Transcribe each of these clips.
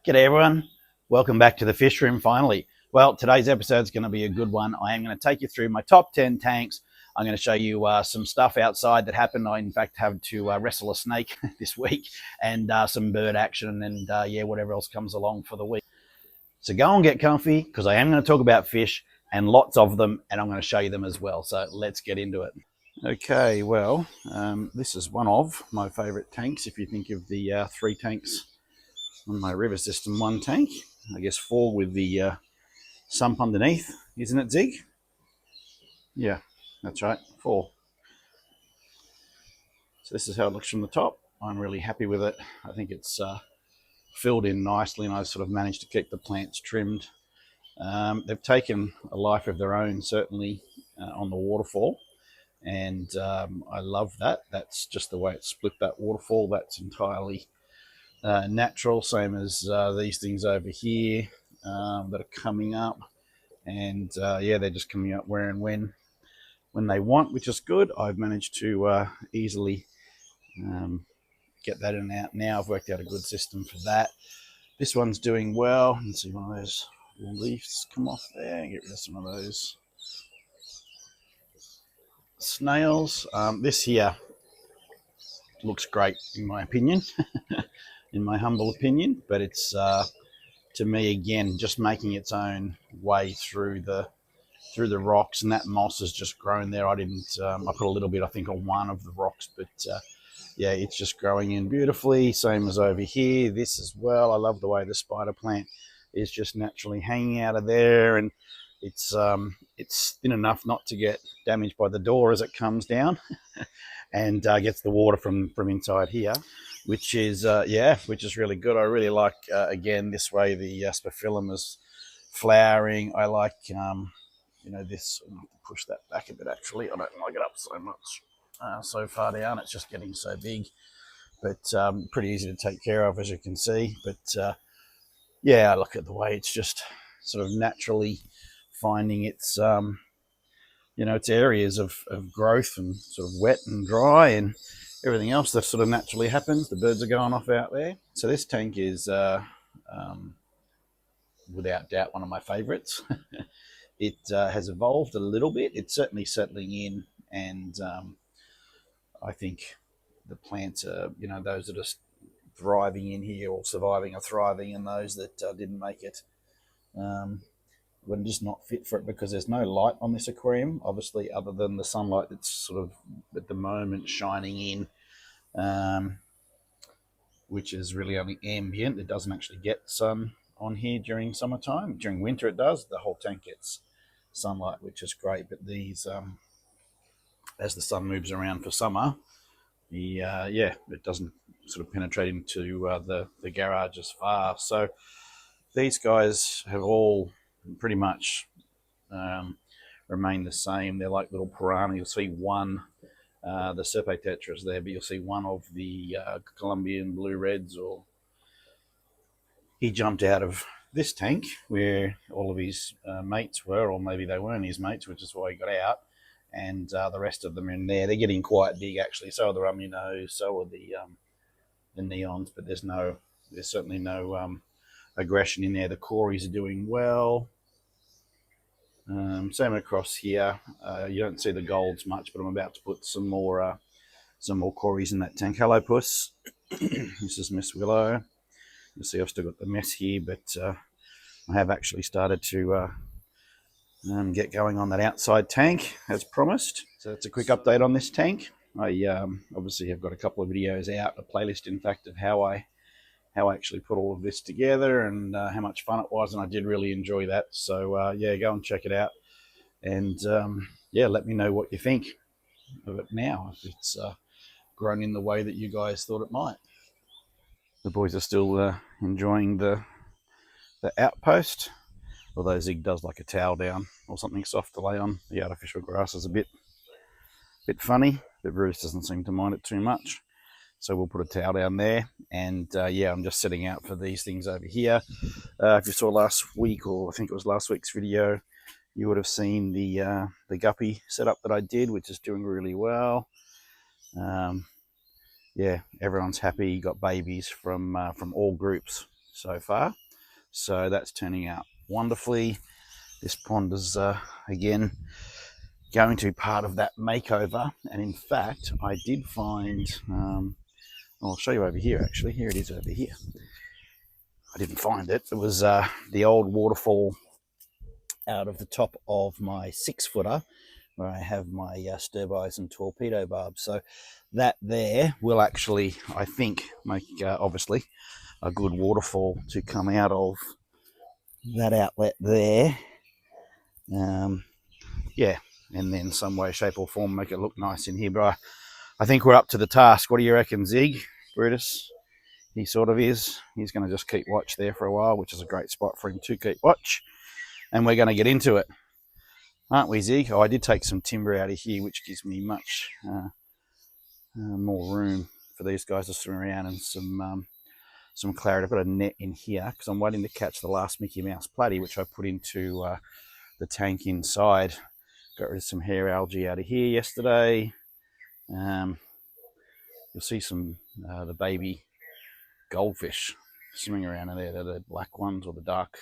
G'day everyone, welcome back to the fish room finally. Well, today's episode is going to be a good one. I am going to take you through my top 10 tanks. I'm going to show you some stuff outside that happened. I in fact had to wrestle a snake this week, and some bird action, and yeah, whatever else comes along for the week. So go and get comfy, because I am going to talk about fish and lots of them, and I'm going to show you them as well. So let's get into it. Okay, well, this is one of my favorite tanks. If you think of the 3 tanks on my river system, 1 tank, I guess 4 with the sump underneath, isn't it, Zig? Yeah, that's right, 4. So this is how it looks from the top. I'm really happy with it. I think it's filled in nicely, and I've sort of managed to keep the plants trimmed. They've taken a life of their own, certainly on the waterfall, and I love that. That's just the way it's split, that waterfall. That's entirely natural, same as these things over here that are coming up, and yeah, they're just coming up where and when they want, which is good. I've managed to easily get that in and out now. I've worked out a good system for that. This one's doing well. You can see one of those leaves come off there. Get rid of some of those snails. This here looks great in my opinion, in my humble opinion, but it's to me, again, just making its own way through the rocks, and that moss has just grown there. I didn't, I put a little bit, I think, on one of the rocks, but yeah, it's just growing in beautifully. Same as over here, this as well. I love the way the spider plant is just naturally hanging out of there, and it's thin enough not to get damaged by the door as it comes down, and gets the water from inside here, which is yeah, which is really good. I really like again this way the spophyllum is flowering. I like you know, this. I'll push that back a bit. Actually, I don't like it up so much, so far down. It's just getting so big, but pretty easy to take care of, as you can see. But yeah, I look at the way it's just sort of naturally finding its you know, its areas of growth, and sort of wet and dry and everything else that sort of naturally happens. The birds are going off out there. So this tank is without doubt one of my favorites. It has evolved a little bit. It's certainly settling in, and I think the plants are, you know, those that are thriving in here or surviving are thriving, and those that didn't make it were just not fit for it, because there's no light on this aquarium, obviously, other than the sunlight that's sort of at the moment shining in, which is really only ambient. It doesn't actually get sun on here during summertime. During winter it does. The whole tank gets sunlight, which is great. But these, as the sun moves around for summer, yeah, it doesn't sort of penetrate into the garage as far. So these guys have all pretty much remain the same. They're like little piranha. You'll see one, the Serpetetras there, but you'll see one of the Colombian blue reds, or he jumped out of this tank where all of his mates were, or maybe they weren't his mates, which is why he got out, and the rest of them are in there. They're getting quite big, actually. So are the Rumminos, so are the neons, but there's certainly no aggression in there. The Cories are doing well. Same across here. You don't see the golds much, but I'm about to put some more Cories in that tank. Hello, Puss. This is Miss Willow. You'll see I've still got the mess here, but I have actually started to get going on that outside tank as promised. So that's a quick update on this tank. I obviously have got a couple of videos out, a playlist in fact, of how I actually put all of this together, and how much fun it was, and I did really enjoy that. So yeah, go and check it out, and yeah, let me know what you think of it now, if it's grown in the way that you guys thought it might. The boys are still enjoying the outpost, although Zig does like a towel down or something soft to lay on. The artificial grass is a bit funny, but Bruce doesn't seem to mind it too much. So we'll put a towel down there, and yeah, I'm just setting out for these things over here. If you saw last week, or I think it was last week's video, you would have seen the guppy setup that I did, which is doing really well. Yeah, everyone's happy. Got babies from all groups so far. So that's turning out wonderfully. This pond is, again, going to be part of that makeover. And in fact, I did find, I'll show you over here actually. Here it is over here. I didn't find it. It was the old waterfall out of the top of my 6-footer where I have my sturbois and torpedo barbs. So that there will actually, I think, make obviously a good waterfall to come out of that outlet there. Yeah, and then some way, shape or form make it look nice in here. But I think we're up to the task. What do you reckon, Zig? Brutus? He sort of is. He's going to just keep watch there for a while, which is a great spot for him to keep watch. And we're going to get into it. Aren't we, Zig? Oh, I did take some timber out of here, which gives me much more room for these guys to swim around, and some clarity. I've got a net in here because I'm waiting to catch the last Mickey Mouse platy, which I put into the tank inside. Got rid of some hair algae out of here yesterday. You'll see some the baby goldfish swimming around in there. They're the black ones, or the dark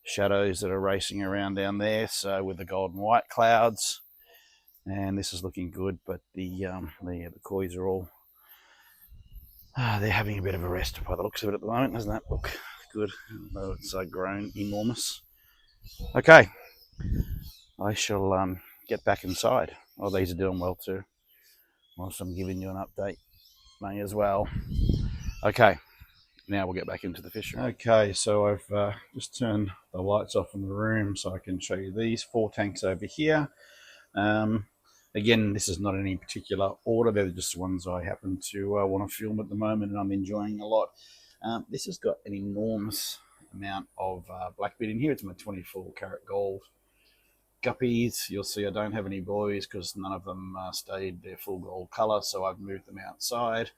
shadows that are racing around down there. So with the gold and white clouds, and this is looking good. But the koi's are all they're having a bit of a rest by the looks of it at the moment. Doesn't that look good? Though it's grown enormous. Okay, I shall get back inside. Oh, these are doing well too. Whilst I'm giving you an update, may as well. Okay, now we'll get back into the fish room. Okay, so I've just turned the lights off in the room so I can show you these 4 tanks over here. Again, this is not in any particular order. They're just the ones I happen to want to film at the moment, and I'm enjoying a lot. This has got an enormous amount of blackbeard in here. It's my 24 karat gold guppies. You'll see I don't have any boys because none of them stayed their full gold color, so I've moved them outside,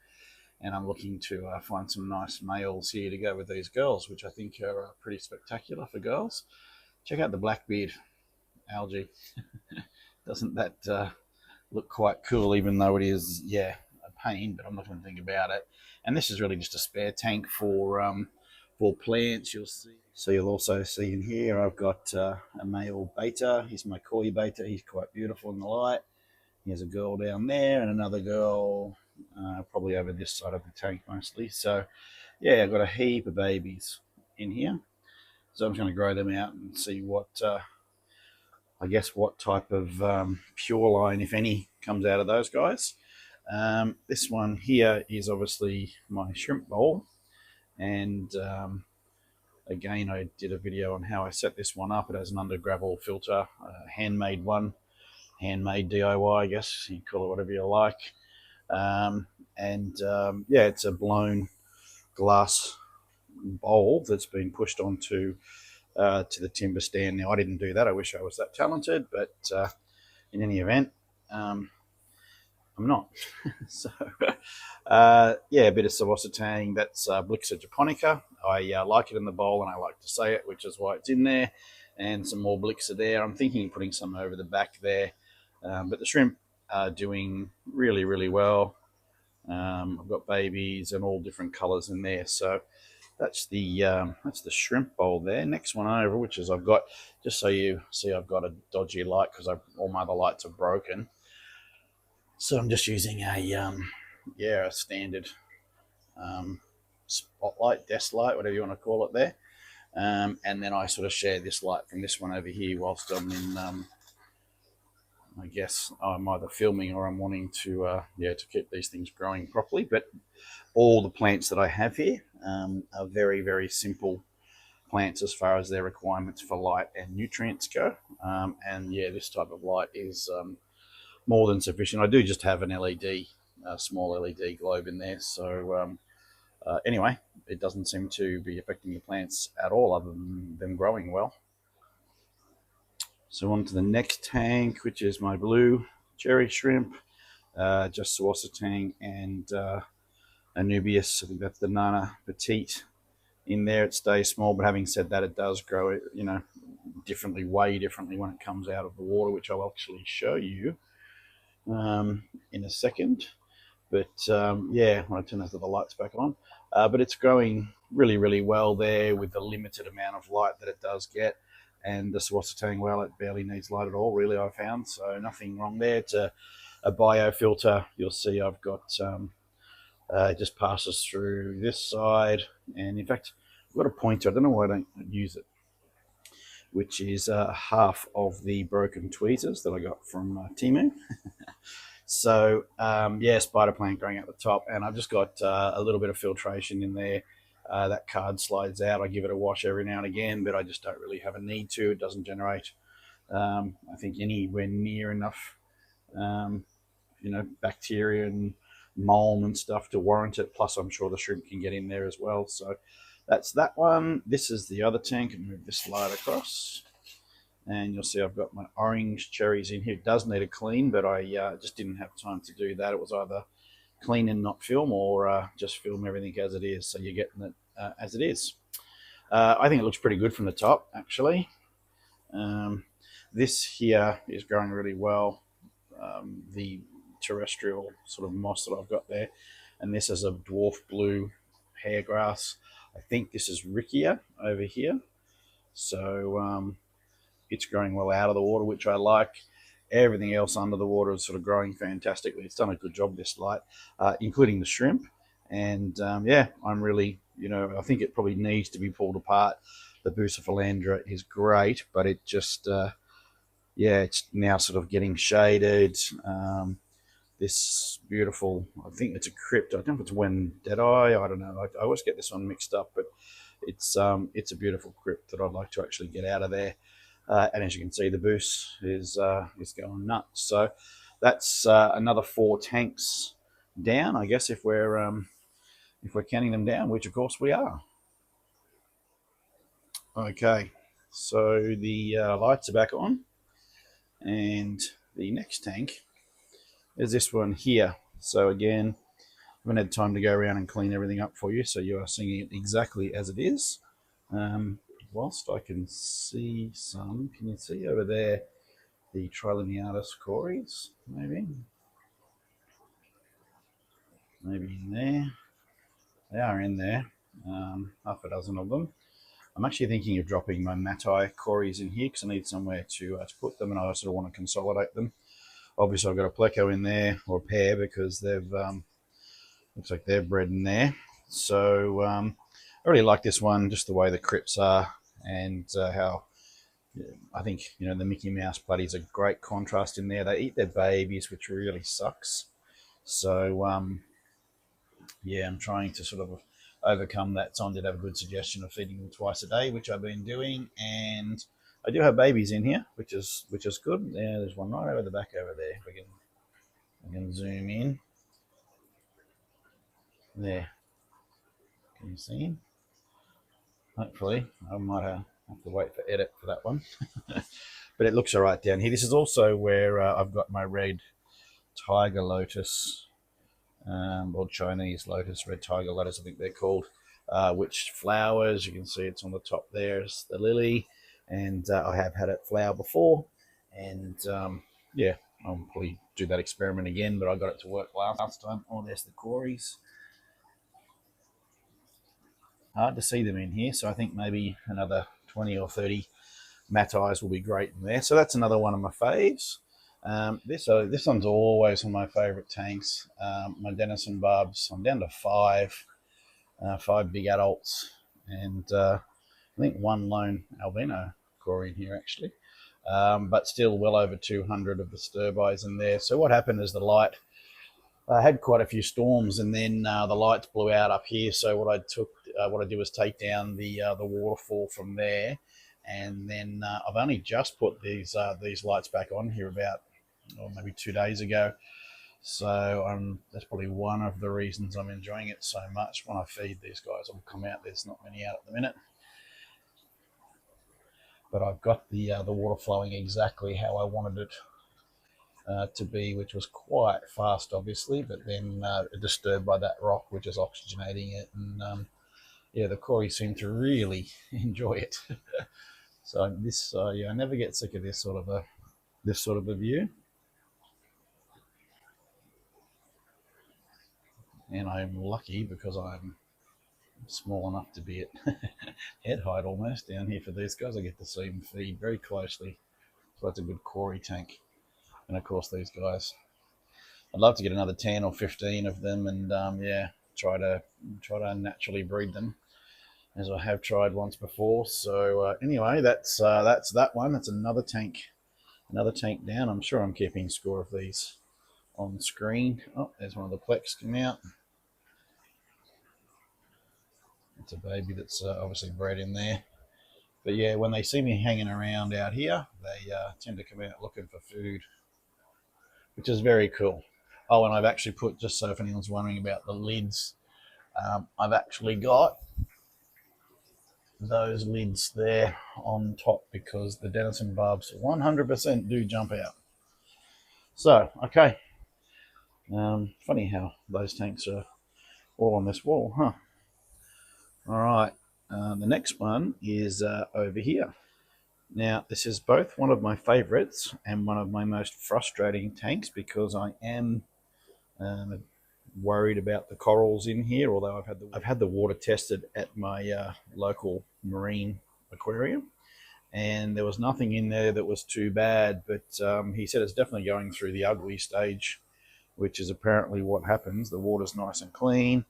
and I'm looking to find some nice males here to go with these girls, which I think are pretty spectacular for girls. Check out the blackbeard algae. Doesn't that look quite cool, even though it is, yeah, a pain, but I'm not going to think about it. And this is really just a spare tank for plants, you'll see. So you'll also see in here I've got a male beta. He's my koi beta. He's quite beautiful in the light. There's a girl down there and another girl probably over this side of the tank mostly. So yeah, I've got a heap of babies in here. So I'm just going to grow them out and see what, I guess, what type of pure line, if any, comes out of those guys. This one here is obviously my shrimp bowl. And again, I did a video on how I set this one up. It has an under gravel filter, a handmade one, handmade DIY, I guess. You can call it whatever you like. Yeah, it's a blown glass bowl that's been pushed onto to the timber stand. Now, I didn't do that. I wish I was that talented, but in any event, I'm not. So, yeah, a bit of Savositang. That's Blixa japonica. I like it in the bowl, and I like to say it, which is why it's in there. And some more Blixa there. I'm thinking of putting some over the back there. But the shrimp are doing really, really well. I've got babies and all different colours in there. So that's the shrimp bowl there. Next one over, which is I've got, just so you see, I've got a dodgy light because all my other lights are broken. So I'm just using a standard spotlight, desk light, whatever you want to call it there. And then I sort of share this light from this one over here whilst I'm in, I guess I'm either filming or I'm wanting to keep these things growing properly. But all the plants that I have here are very, very simple plants as far as their requirements for light and nutrients go. And yeah, this type of light is more than sufficient. I do just have an LED, a small LED globe in there. So anyway, it doesn't seem to be affecting the plants at all other than them growing well. So on to the next tank, which is my blue cherry shrimp, just Savositang and Anubias. I think that's the Nana Petite in there. It stays small, but having said that, it does grow, differently, way differently when it comes out of the water, which I'll actually show you in a second. But yeah, when I turn those little lights back on, but it's growing really, really well there with the limited amount of light that it does get. And the Swasitang well, it barely needs light at all, really, I found. So nothing wrong there. It's a biofilter. You'll see I've got it just passes through this side. And in fact, I've got a pointer. I don't know why I don't use it, which is half of the broken tweezers that I got from Timu. So yeah, spider plant growing out the top, and I've just got a little bit of filtration in there. That card slides out. I give it a wash every now and again, but I just don't really have a need to. It doesn't generate, I think, anywhere near enough, bacteria and mold and stuff to warrant it. Plus, I'm sure the shrimp can get in there as well. So that's that one. This is the other tank, and move this slide across. And you'll see I've got my orange cherries in here. It does need a clean, but I just didn't have time to do that. It was either clean and not film, or just film everything as it is, so you're getting it as it is. I think it looks pretty good from the top, actually. This here is growing really well. The terrestrial sort of moss that I've got there, and this is a dwarf blue hair grass. I think this is Rickia over here. So it's growing well out of the water, which I like. Everything else under the water is sort of growing fantastically. It's done a good job this light, including the shrimp. And yeah, I'm really, I think it probably needs to be pulled apart. The Bucephalandra is great, but it just, yeah, it's now sort of getting shaded. This beautiful, I think it's a crypt. I don't know if it's Wendedii. I don't know. I always get this one mixed up, but it's a beautiful crypt that I'd like to actually get out of there. And as you can see, the boost is going nuts. So that's another 4 tanks down, I guess, if we're counting them down, which of course we are. Okay, so the lights are back on, and the next tank is this one here. So again, I haven't had time to go around and clean everything up for you, so you are seeing it exactly as it is. Whilst I can see some, can you see over there the Triliniatus cories? Maybe in there. They are in there, half a dozen of them. I'm actually thinking of dropping my Matai cories in here because I need somewhere to put them, and I sort of want to consolidate them. Obviously, I've got a pleco in there, or a pair, because they've looks like they're bred in there. So I really like this one, just the way the crypts are, and how I think the Mickey Mouse bloodies are great contrast in there. They eat their babies, which really sucks. So yeah, I'm trying to sort of overcome that. Tom did have a good suggestion of feeding them twice a day, which I've been doing, and I do have babies in here, which is good. Yeah, there's one right over the back over there. We can zoom in. There, can you see him? Hopefully, I might have to wait for edit for that one. But it looks all right down here. This is also where I've got my red tiger lotus, or Chinese lotus, red tiger lotus, I think they're called, which flowers. You can see it's on the top there. It's the lily, and I have had it flower before, and yeah, I'll probably do that experiment again, but I got it to work last time. Oh, there's the cories. Hard to see them in here, so I think maybe another 20 or 30 Matais will be great in there. So that's another one of my faves. This one's always one of my favourite tanks. My Denison Barbs, I'm down to 5 big adults, and I think 1 lone albino cory in here actually. But still well over 200 of the stir-bys in there. So what happened is the light, I had quite a few storms, and then the lights blew out up here. So what I did was take down the waterfall from there, and then I've only just put these lights back on here about maybe 2 days ago. So that's probably one of the reasons I'm enjoying it so much. When I feed these guys, I'll come out. There's not many out at the minute, but I've got the water flowing exactly how I wanted it to be, which was quite fast, obviously, but then disturbed by that rock, which is oxygenating it. And yeah, the cory seem to really enjoy it. So this, yeah, I never get sick of this sort of a view. And I'm lucky because I'm small enough to be at head height almost down here for these guys. I get to see them feed very closely. So that's a good Cory tank. And of course these guys. I'd love to get another 10 or 15 of them and yeah, try to naturally breed them, as I have tried once before. So anyway, that's that one. That's another tank down. I'm sure I'm keeping score of these on screen. Oh, there's one of the plex come out. It's a baby that's obviously bred in there. But yeah, when they see me hanging around out here, they tend to come out looking for food, which is very cool. Oh, and I've actually put, just so if anyone's wondering about the lids, I've actually got those lids there on top because the Denison barbs 100% do jump out. So, okay. Funny how those tanks are all on this wall, huh? All right. The next one is over here. Now, this is both one of my favorites and one of my most frustrating tanks because I am worried about the corals in here, although I've had the water tested at my local marine aquarium, and there was nothing in there that was too bad, but he said it's definitely going through the ugly stage, which is apparently what happens. The water's nice and clean.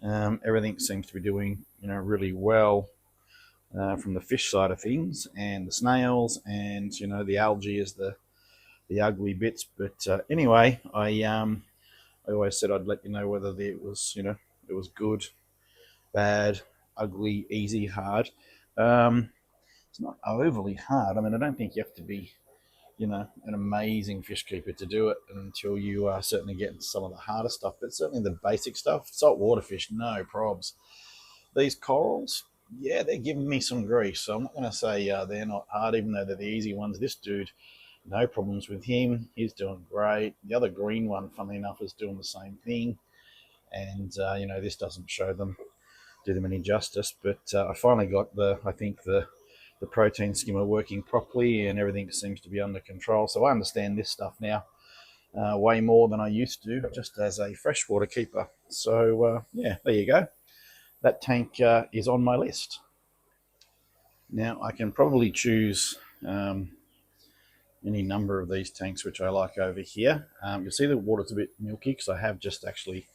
Everything seems to be doing really well from the fish side of things, and the snails, and the algae is the ugly bits. But anyway, I always said I'd let you know whether it was it was good, bad, ugly, easy, hard. It's not overly hard. I mean, I don't think you have to be an amazing fish keeper to do it until you certainly get into some of the harder stuff. But certainly the basic stuff, saltwater fish, no probs. These corals, yeah, they're giving me some grief. So I'm not going to say they're not hard, even though they're the easy ones. This dude, no problems with him. He's doing great. The other green one, funnily enough, is doing the same thing. And, this doesn't do them any justice. But I finally got I think the protein skimmer working properly and everything seems to be under control. So I understand this stuff now way more than I used to, just as a freshwater keeper. So, yeah, there you go. That tank is on my list. Now, I can probably choose any number of these tanks which I like over here. You'll see the water's a bit milky because I have just actually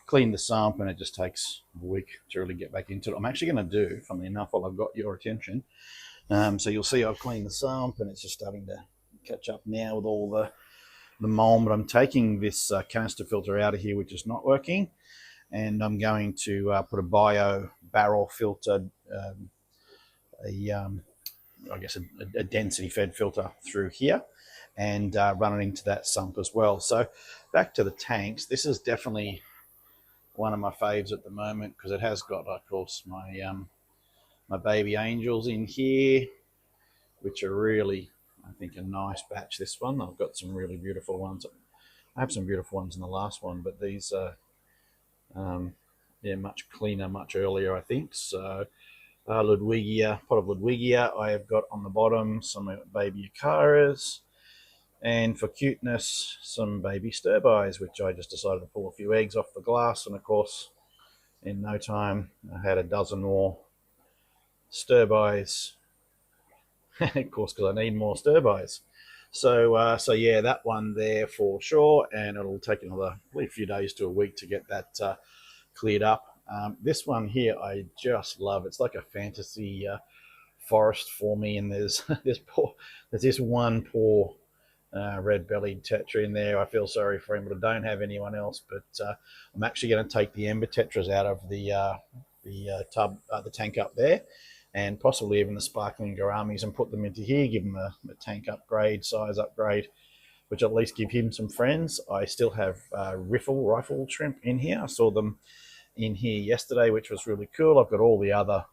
cleaned the sump and it just takes a week to really get back into it. I'm actually going to do, funnily enough, while I've got your attention. So you'll see I've cleaned the sump and it's just starting to catch up now with all the mold. But I'm taking this canister filter out of here, which is not working. And I'm going to put a bio barrel filter, I guess a density fed filter through here and run it into that sump as well. So back to the tanks. This is definitely one of my faves at the moment because it has got, of course, my baby angels in here, which are really, I think, a nice batch. This one, I've got some really beautiful ones. I have some beautiful ones in the last one, but these are much cleaner, much earlier, I think. So Ludwigia, pot of Ludwigia, I have got on the bottom some baby Acaras, and for cuteness, some baby Sturbies, which I just decided to pull a few eggs off the glass, and of course, in no time, I had a dozen more Sturbies, of course, because I need more Sturbies. So, yeah, that one there for sure, and it'll take another few days to a week to get that cleared up. This one here I just love. It's like a fantasy forest for me, and there's this one poor red-bellied tetra in there. I feel sorry for him, but I don't have anyone else. But I'm actually going to take the ember tetras out of the tank up there, and possibly even the sparkling gouramis, and put them into here, give them a tank upgrade, size upgrade, which at least give him some friends. I still have rifle shrimp in here. I saw them in here yesterday, which was really cool. I've got all the other,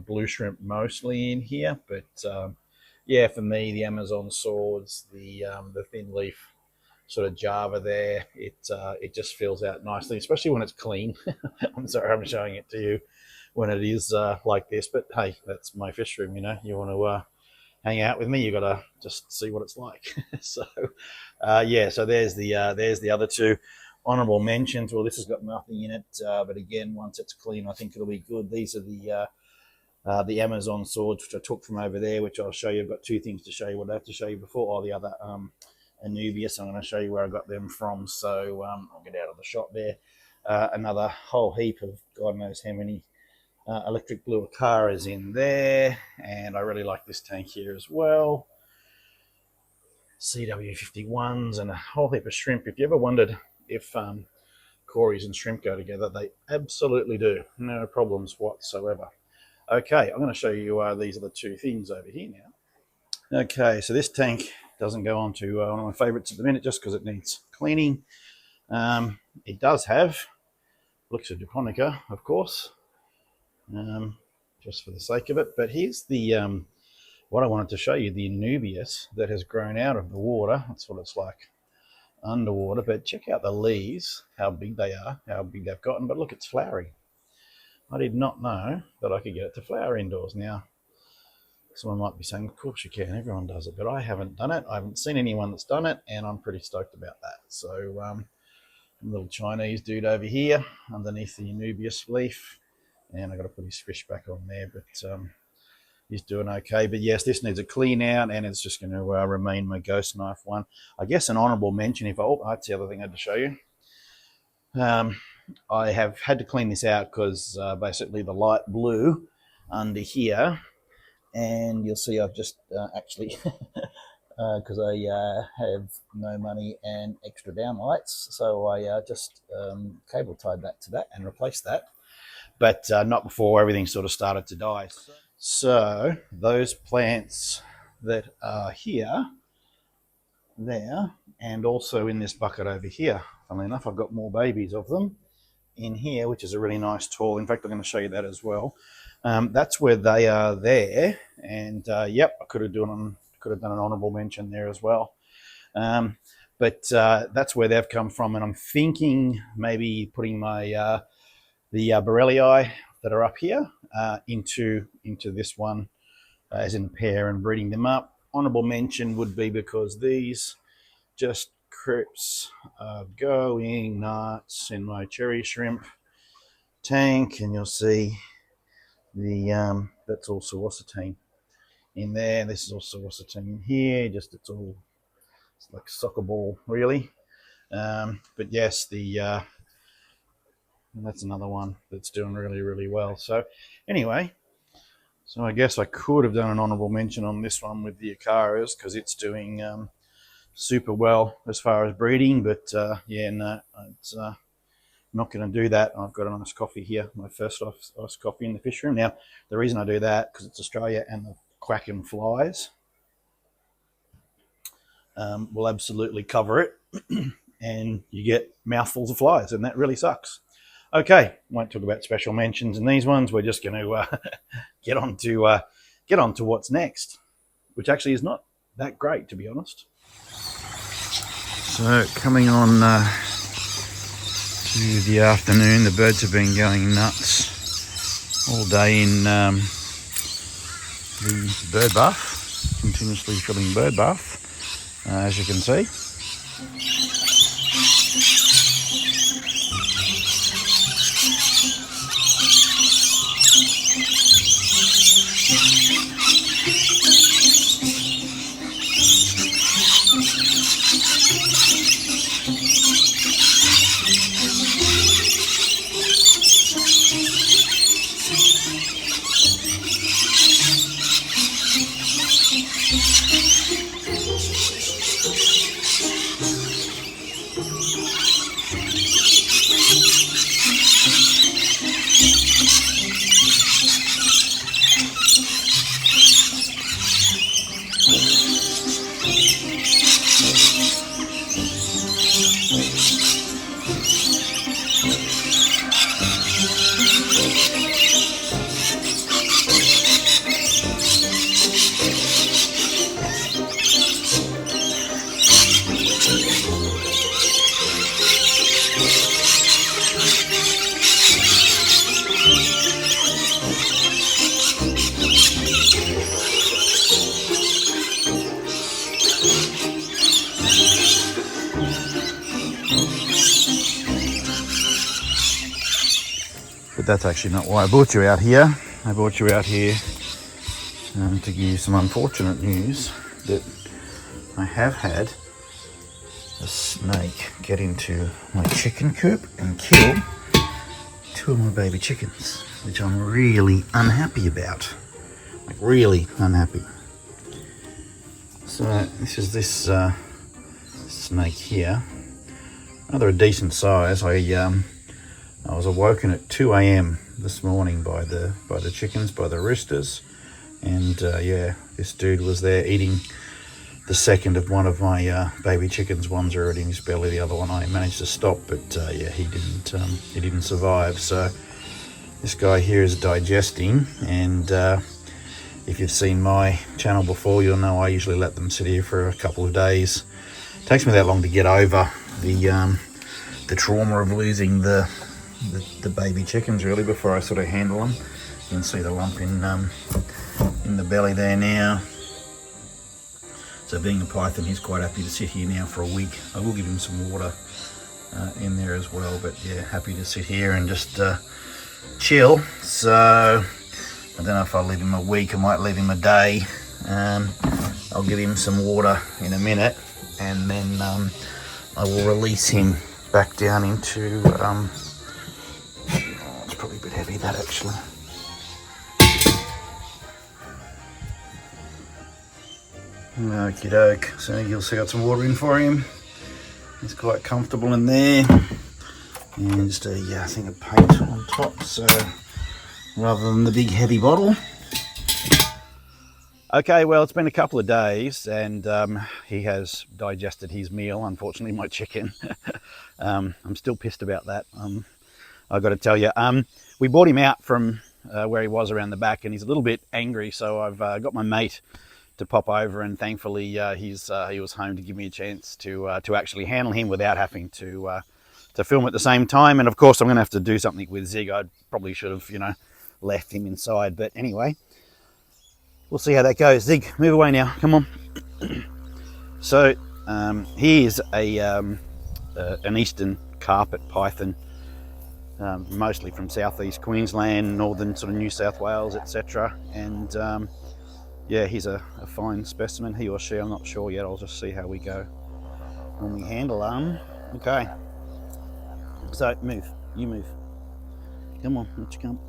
blue shrimp mostly in here, but yeah, for me, the Amazon swords, the thin leaf sort of Java there, it just fills out nicely, especially when it's clean. I'm sorry, I'm showing it to you when it is like this, but hey, that's my fish room. You want to hang out with me, you got to just see what it's like. So, yeah, so there's the other two. honourable mentions. Well, this has got nothing in it, but again, once it's clean, I think it'll be good. These are the Amazon swords, which I took from over there, which I'll show you. I've got two things to show you. What I have to show you before, the other Anubius. I'm going to show you where I got them from. So I'll get out of the shot there. Another whole heap of God knows how many electric blue Acaras in there, and I really like this tank here as well. CW51s and a whole heap of shrimp. If you ever wondered if cories and shrimp go together, they absolutely do. No problems whatsoever. Okay, I'm going to show you these are the two things over here now. Okay, so this tank doesn't go on to one of my favourites at the minute just because it needs cleaning. It does have Elixir japonica, of course, just for the sake of it. But here's the what I wanted to show you, the Anubius that has grown out of the water. That's what it's like underwater. But check out the leaves, how big they are, how big they've gotten. But look, it's flowering. I did not know that I could get it to flower indoors. Now, someone might be saying, of course you can, everyone does it, but I haven't done it. I haven't seen anyone that's done it, and I'm pretty stoked about that. So, little Chinese dude over here underneath the Anubius leaf, and I've got to put his fish back on there, but he's doing okay. But yes, this needs a clean out, and it's just going to remain my ghost knife one. I guess an honourable mention, that's the other thing I had to show you. I have had to clean this out because basically the light blue under here, and you'll see I've just actually, because I have no money and extra downlights, so I just cable tied that to that and replaced that, but not before everything sort of started to die. So those plants that are here, there, and also in this bucket over here, funnily enough, I've got more babies of them in here, which is a really nice tall. In fact, I'm going to show you that as well. That's where they are there, and yep, I could have done an honourable mention there as well. But that's where they've come from, and I'm thinking maybe putting my the Borellii that are up here into this one as in a pair and breeding them up. Honourable mention would be because these just crips are going nuts in my cherry shrimp tank, and you'll see the that's also ossitine in there. This is also ossitine in here. Just it's like a soccer ball really. But yes, that's another one that's doing really well. So anyway, so I guess I could have done an honourable mention on this one with the Acaras because it's doing super well as far as breeding, but yeah, no, it's not going to do that. I've got a nice coffee here, my first ice coffee in the fish room. Now, the reason I do that because it's Australia and the quacking flies will absolutely cover it, and you get mouthfuls of flies, and that really sucks. Okay, won't talk about special mentions in these ones. We're just going to get on to what's next, which actually is not that great, to be honest. So coming on to the afternoon, the birds have been going nuts all day in the bird bath, continuously filling bird bath, as you can see. that's actually not why I brought you out here. I brought you out here to give you some unfortunate news that I have had a snake get into my chicken coop and kill 2 of my baby chickens, which I'm really unhappy about. Like, really unhappy. So this is this snake here. Rather a decent size. I was awoken at 2 a.m. this morning by the chickens, by the roosters, and yeah, this dude was there eating the second of one of my baby chickens. One's already in his belly, the other one I managed to stop, but yeah, he didn't survive. So this guy here is digesting, and if you've seen my channel before, you'll know I usually let them sit here for a couple of days. It takes me that long to get over the trauma of losing the baby chickens, really, before I sort of handle them. You can see the lump in the belly there now. So being a python, he's quite happy to sit here now for a week. I will give him some water in there as well, but yeah, happy to sit here and just chill. So I don't know if I'll leave him a week, I might leave him a day. I'll give him some water in a minute, and then I will release him back down into it's probably a bit heavy, that, actually. Okie doke. So you'll see, got some water in for him. He's quite comfortable in there. And just a thing of paint on top, so rather than the big heavy bottle. Okay, well, it's been a couple of days, and he has digested his meal, unfortunately, my chicken. I'm still pissed about that. I've got to tell you. We brought him out from where he was around the back, and he's a little bit angry, so I've got my mate to pop over, and thankfully he was home to give me a chance to actually handle him without having to film at the same time. And of course, I'm going to have to do something with Zig. I probably should have, left him inside, but anyway, we'll see how that goes. Zig, move away now. Come on. So he is an eastern carpet python, mostly from southeast Queensland, northern sort of New South Wales, etc. And yeah, he's a fine specimen, he or she, I'm not sure yet. I'll just see how we go when we handle them. Okay, so move, you move. Come on, let you come.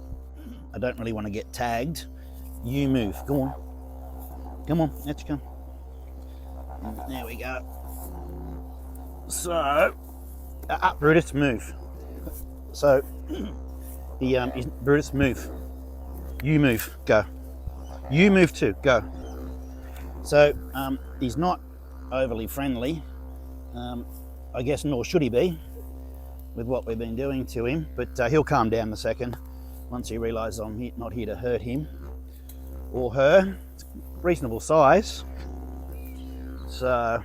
I don't really want to get tagged. You move, go on. Come on, let you come. There we go. So, Brutus, move. So, Brutus, move. You move, go. You move too, go. So he's not overly friendly, I guess, nor should he be with what we've been doing to him, but he'll calm down in a second once he realises I'm not here to hurt him or her. It's reasonable size, so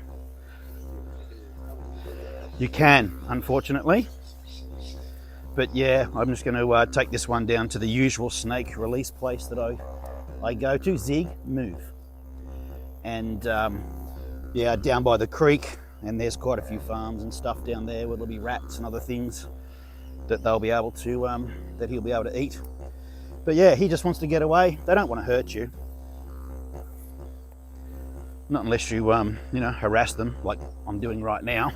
you can, unfortunately. But yeah, I'm just going to take this one down to the usual snake release place that I go to. Zig, move. And yeah, down by the creek, and there's quite a few farms and stuff down there where there'll be rats and other things that they'll be able to that he'll be able to eat. But yeah, he just wants to get away. They don't want to hurt you, not unless you harass them like I'm doing right now.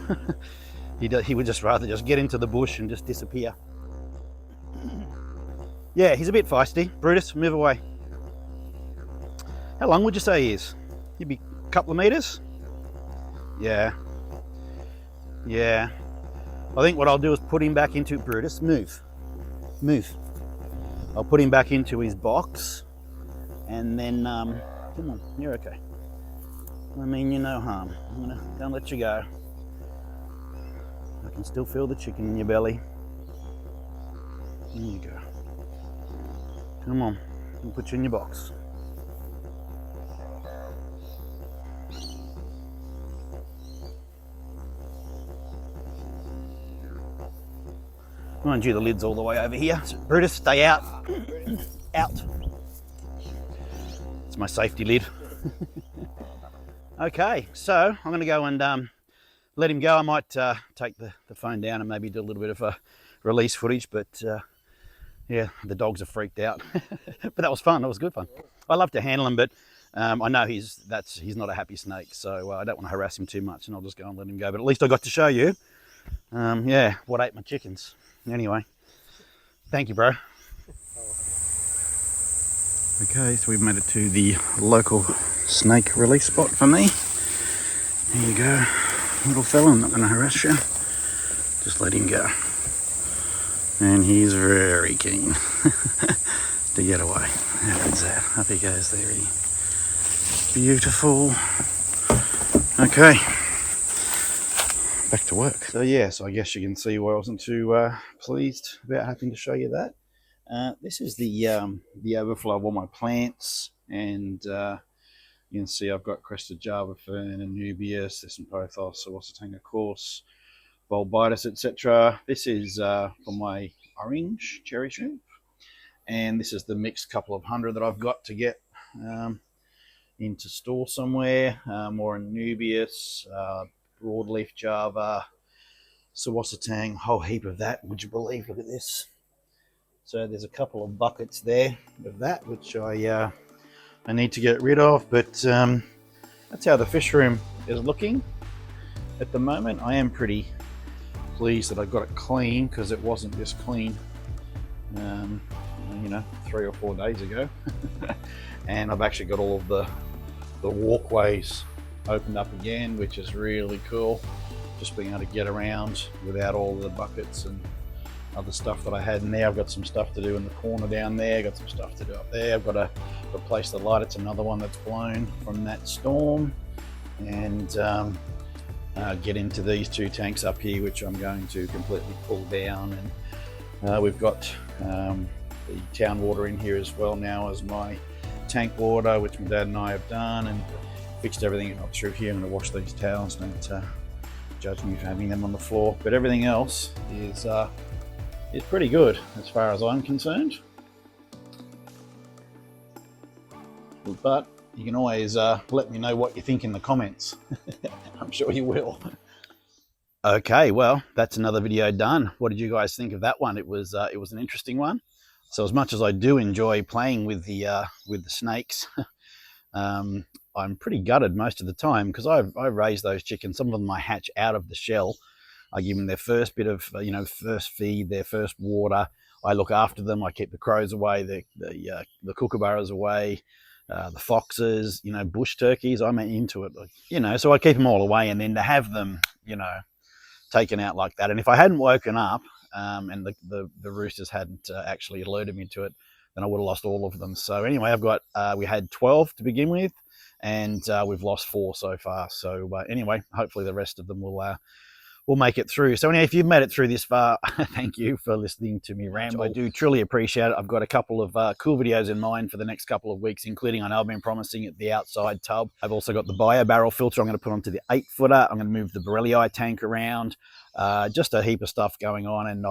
He would just rather just get into the bush and just disappear. Yeah, he's a bit feisty. Brutus, move away. How long would you say he is? He'd be a couple of meters? Yeah. Yeah. I think what I'll do is put him back into... Brutus, move. Move. I'll put him back into his box, and then, come on, you're okay. I mean you no harm. I'm gonna let you go. I can still feel the chicken in your belly. There you go. Come on, I'll put you in your box. Mind you, the lid's all the way over here. So Brutus, stay out. Out. It's my safety lid. Okay, so I'm going to go and let him go. I might take the phone down and maybe do a little bit of a release footage, but Yeah, the dogs are freaked out. But that was fun. That was good fun. I love to handle him, but I know he's not a happy snake, so I don't want to harass him too much, and I'll just go and let him go. But at least I got to show you, yeah, what ate my chickens. Anyway, thank you, bro. Okay, so we've made it to the local snake release spot for me. There you go, little fella. I'm not going to harass you. Just let him go. And he's very keen to get away. There's that. Up he goes there. Beautiful. Okay, back to work. So yeah, so I guess you can see why I wasn't too pleased about having to show you that. This is the overflow of all my plants, and you can see I've got crested Java fern, Anubias, there's some pothos, Sawasatang, of course, Bulbitis, etc. This is for my orange cherry shrimp, and this is the mixed couple of hundred that I've got to get into store somewhere. More Anubias, broadleaf Java, Sawasatang, whole heap of that. Would you believe? Look at this. So there's a couple of buckets there of that, which I need to get rid of. But that's how the fish room is looking at the moment. I am pretty pleased that I got it clean, because it wasn't this clean, you know, 3 or 4 days ago. And I've actually got all of the walkways opened up again, which is really cool. Just being able to get around without all the buckets and other stuff that I had in there. I've got some stuff to do in the corner down there, got some stuff to do up there. I've got to replace the light. It's another one that's blown from that storm. And get into these 2 tanks up here, which I'm going to completely pull down. And we've got the town water in here as well now as my tank water, which my dad and I have done, and fixed everything up through here. I'm going to wash these towels. Don't judge me for having them on the floor, but everything else is pretty good as far as I'm concerned. But you can always let me know what you think in the comments. I'm sure you will. Okay, well, that's another video done. What did you guys think of that one? It was an interesting one. So as much as I do enjoy playing with the snakes, I'm pretty gutted most of the time, because I raise those chickens. Some of them I hatch out of the shell. I give them their first bit of, first feed, their first water. I look after them. I keep the crows away, the kookaburras away, the foxes, bush turkeys. I'm into it, so I keep them all away. And then to have them, taken out like that. And if I hadn't woken up and the roosters hadn't actually alerted me to it, then I would have lost all of them. So anyway, we had 12 to begin with, and we've lost 4 so far. So anyway, hopefully the rest of them will make it through. So anyway, if you've made it through this far, thank you for listening to me ramble. I do truly appreciate it. I've got a couple of cool videos in mind for the next couple of weeks, including, I know I've been promising it, the outside tub. I've also got the bio barrel filter I'm going to put onto the 8-footer. I'm going to move the Borellii tank around. Just a heap of stuff going on, and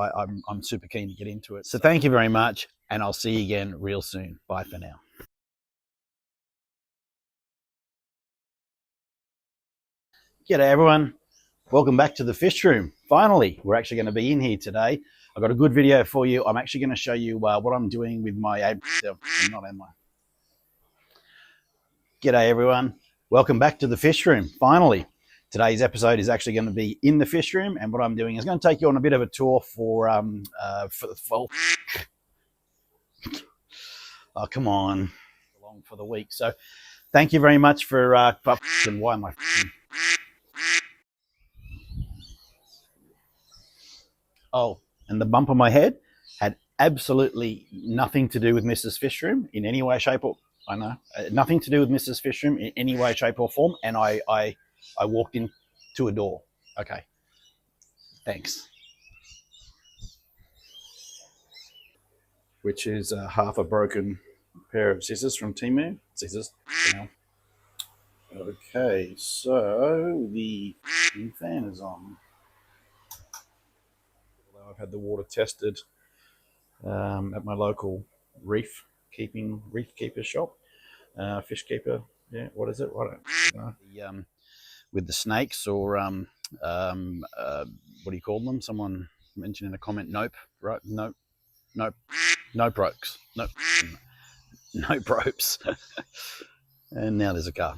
I'm super keen to get into it. So thank you very much, and I'll see you again real soon. Bye for now. G'day everyone. Welcome back to the fish room. Finally, we're actually going to be in here today. I've got a good video for you. I'm actually going to show you what I'm doing with my G'day everyone. Welcome back to the fish room. Finally, today's episode is actually going to be in the fish room, and what I'm doing is going to take you on a bit of a tour for the fall. Oh, come on, along for the week. So, thank you very much for and why am I? Oh, and the bump on my head had absolutely nothing to do with Mrs. Fishroom in any way, shape, or nothing to do with Mrs. Fishroom in any way, shape, or form. And I walked into a door. Okay, thanks. Which is half a broken pair of scissors from Temu. Scissors. Okay, so the fan is on. I've had the water tested at my local reef keeper shop, fish keeper. Yeah, what is it? I don't know. With the snakes, or what do you call them? Someone mentioned in a comment. Nope. Right? Nope. no probes, no probes. And now there's a car.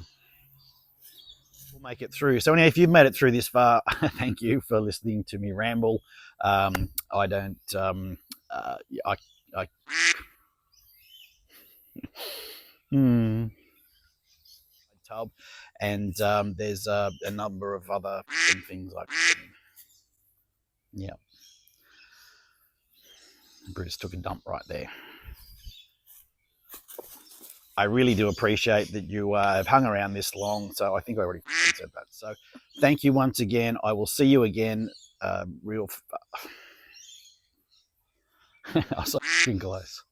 We'll make it through. So anyway, if you've made it through this far, thank you for listening to me ramble. I don't. I tub, and there's a number of other things like. Yeah. Bruce took a dump right there. I really do appreciate that you have hung around this long. So I think I already said that. So thank you once again. I will see you again. Real. I was so close.